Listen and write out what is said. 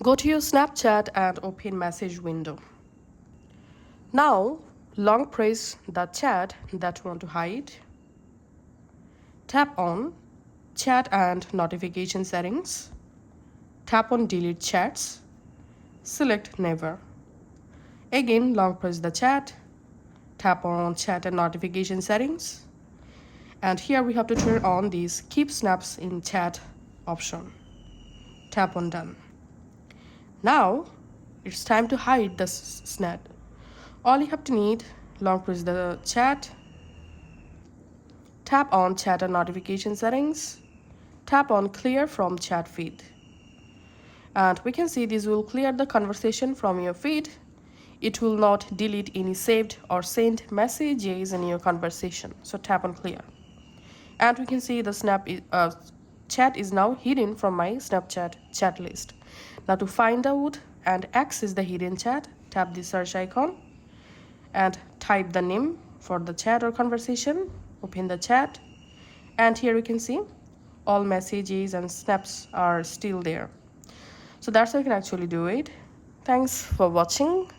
Go to your Snapchat and open message window. Now, long press the chat that you want to hide. Tap on Chat and Notification Settings. Tap on Delete Chats. Select Never. Again, long press the chat. Tap on Chat and Notification Settings. And here we have to turn on this Keep Snaps in Chat option. Tap on Done. Now, it's time to hide the snap. All you have to need, long press the chat, tap on Chat and Notification Settings, tap on Clear from Chat Feed. And we can see this will clear the conversation from your feed. It will not delete any saved or sent messages in your conversation. So tap on Clear. And we can see the chat is now hidden from my Snapchat chat list. Now to find out and access the hidden chat, tap the search icon and type the name for the chat or conversation. Open the chat, and here you can see all messages and snaps are still there. So that's how you can actually do it. Thanks for watching.